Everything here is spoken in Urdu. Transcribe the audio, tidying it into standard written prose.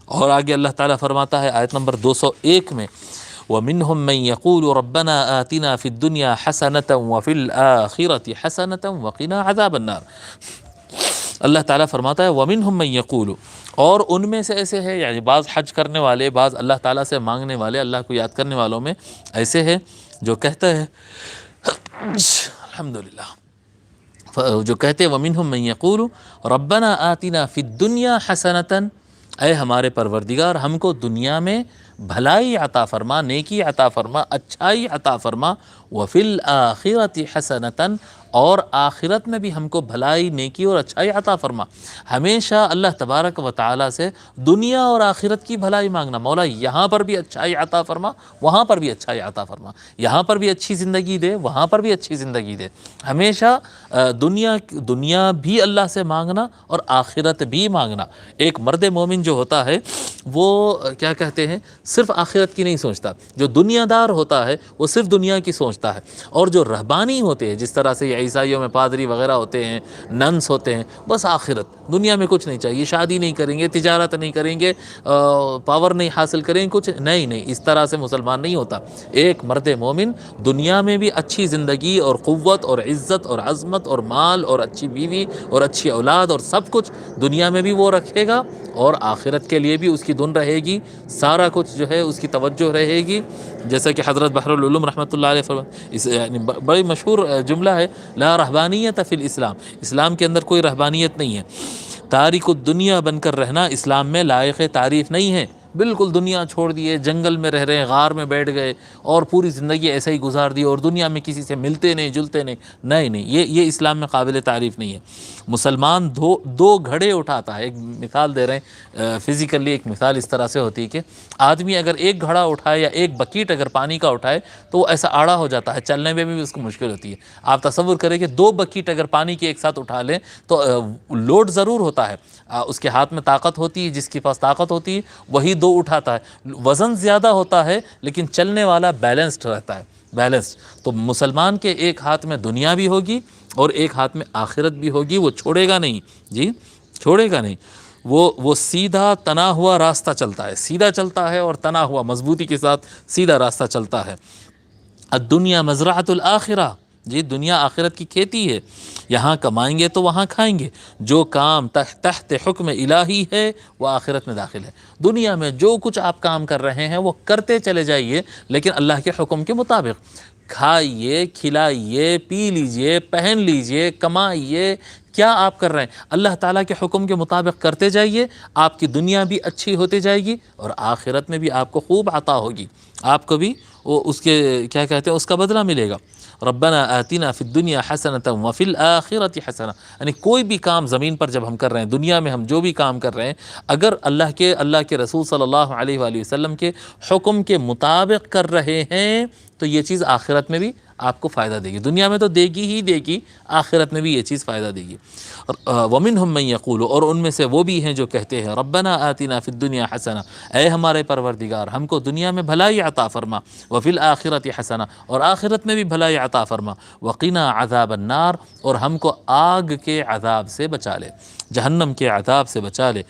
اور آگے اللہ تعالیٰ فرماتا ہے آیت نمبر 201 میں وَمِنْهُمْ مَنْ يَقُولُ رَبَّنَا آتِنَا فِي الدُّنْيَا حَسَنَةً وَفِي الْآخِرَةِ حَسَنَةً وَقِنَا عَذَابَ النَّارِ۔ اللہ تعالیٰ فرماتا ہے وَمِنْهُمْ مَنْ يَقُولُ، اور ان میں سے ایسے ہے، یعنی بعض حج کرنے والے، بعض اللہ تعالیٰ سے مانگنے والے، اللہ کو یاد کرنے والوں میں ایسے ہے جو کہتا ہے الحمدللہ، جو کہتے ہیں وَمِنْهُمْ مَنْ يَقُولُ رَبَّنَا آتِنَا فِي الدُّنْيَا حَسَنَةً، اے ہمارے پروردگار ہم کو دنیا میں بھلائی عطا فرما، نیکی عطا فرما، اچھائی عطا فرما، وَفِي الْآخِرَةِ حَسَنَةً، اور آخرت میں بھی ہم کو بھلائی، نیکی اور اچھائی عطا فرما۔ ہمیشہ اللہ تبارک و تعالیٰ سے دنیا اور آخرت کی بھلائی مانگنا، مولا یہاں پر بھی اچھائی عطا فرما، وہاں پر بھی اچھائی عطا فرما، یہاں پر بھی اچھی زندگی دے، وہاں پر بھی اچھی زندگی دے۔ ہمیشہ دنیا بھی اللہ سے مانگنا اور آخرت بھی مانگنا۔ ایک مرد مومن جو ہوتا ہے وہ کیا کہتے ہیں، صرف آخرت کی نہیں سوچتا۔ جو دنیا دار ہوتا ہے وہ صرف دنیا کی سوچتا ہے، اور جو رہبانی ہوتے ہیں، جس طرح سے یہ عیسائیوں میں پادری وغیرہ ہوتے ہیں، ننس ہوتے ہیں، بس آخرت، دنیا میں کچھ نہیں چاہیے، شادی نہیں کریں گے، تجارت نہیں کریں گے، پاور نہیں حاصل کریں گے، کچھ نہیں، اس طرح سے مسلمان نہیں ہوتا۔ ایک مرد مومن دنیا میں بھی اچھی زندگی اور قوت اور عزت اور عظمت اور مال اور اچھی بیوی اور اچھی اولاد اور سب کچھ دنیا میں بھی وہ رکھے گا، اور آخرت کے لیے بھی اس کی دھن رہے گی، سارا کچھ جو ہے اس کی توجہ رہے گی۔ جیسا کہ حضرت بحر العلوم رحمۃ اللہ علیہ فرماتے، یعنی بڑی مشہور جملہ ہے، لا رہبانیت فی الاسلام، اسلام کے اندر کوئی رہبانیت نہیں ہے۔ تارک الدنیا بن کر رہنا اسلام میں لائق تعریف نہیں ہے۔ بالکل دنیا چھوڑ دیے، جنگل میں رہ رہے ہیں، غار میں بیٹھ گئے اور پوری زندگی ایسے ہی گزار دی، اور دنیا میں کسی سے ملتے نہیں جلتے نہیں، یہ اسلام میں قابل تعریف نہیں ہے۔ مسلمان دو گھڑے اٹھاتا ہے۔ ایک مثال دے رہے ہیں فزیکلی، ایک مثال اس طرح سے ہوتی ہے کہ آدمی اگر ایک گھڑا اٹھائے یا ایک بکیٹ اگر پانی کا اٹھائے تو وہ ایسا آڑا ہو جاتا ہے، چلنے میں بھی اس کو مشکل ہوتی ہے۔ آپ تصور کریں کہ 2 بکیٹ اگر پانی کی ایک ساتھ اٹھا لیں تو لوڈ ضرور ہوتا ہے، اس کے ہاتھ میں طاقت ہوتی ہے، جس کے پاس طاقت ہوتی ہے وہی 2 اٹھاتا ہے، وزن زیادہ ہوتا ہے لیکن چلنے والا بیلنسڈ رہتا ہے، بیلنسڈ۔ تو مسلمان کے ایک ہاتھ میں دنیا بھی ہوگی اور ایک ہاتھ میں آخرت بھی ہوگی، وہ چھوڑے گا نہیں، جی چھوڑے گا نہیں، وہ سیدھا تنا ہوا راستہ چلتا ہے، سیدھا چلتا ہے اور تنا ہوا مضبوطی کے ساتھ سیدھا راستہ چلتا ہے۔ الدنیا مزرعۃ الآخرہ، جی دنیا آخرت کی کھیتی ہے، یہاں کمائیں گے تو وہاں کھائیں گے۔ جو کام تحت حکم الہی ہے وہ آخرت میں داخل ہے۔ دنیا میں جو کچھ آپ کام کر رہے ہیں وہ کرتے چلے جائیے، لیکن اللہ کے حکم کے مطابق کھائیے، کھلائیے، پی لیجئے، پہن لیجئے، کمائیے، کیا آپ کر رہے ہیں اللہ تعالیٰ کے حکم کے مطابق کرتے جائیے، آپ کی دنیا بھی اچھی ہوتی جائے گی اور آخرت میں بھی آپ کو خوب عطا ہوگی، آپ کو بھی وہ اس کے کیا کہتے ہیں اس کا بدلہ ملے گا۔ ربنا آتنا فی الدنیا حسنۃ وفی الآخرۃ حسنہ، یعنی کوئی بھی کام زمین پر جب ہم کر رہے ہیں، دنیا میں ہم جو بھی کام کر رہے ہیں، اگر اللہ کے رسول صلی اللہ علیہ وآلہ وسلم کے حکم کے مطابق کر رہے ہیں تو یہ چیز آخرت میں بھی آپ کو فائدہ دے گی، دنیا میں تو دے گی ہی دے گی، آخرت میں بھی یہ چیز فائدہ دے گی۔ وَمِنْهُمْ مَنْ يَقُولُ، اور ان میں سے وہ بھی ہیں جو کہتے ہیں ربنا آتنا فی الدنیا حسنہ، اے ہمارے پروردگار ہم کو دنیا میں بھلائی عطا فرما، وفی الآخرۃ حسنہ، اور آخرت میں بھی بھلائی عطا فرما، وقنا عذاب النار، اور ہم کو آگ کے عذاب سے بچا لے، جہنم کے عذاب سے بچا لے۔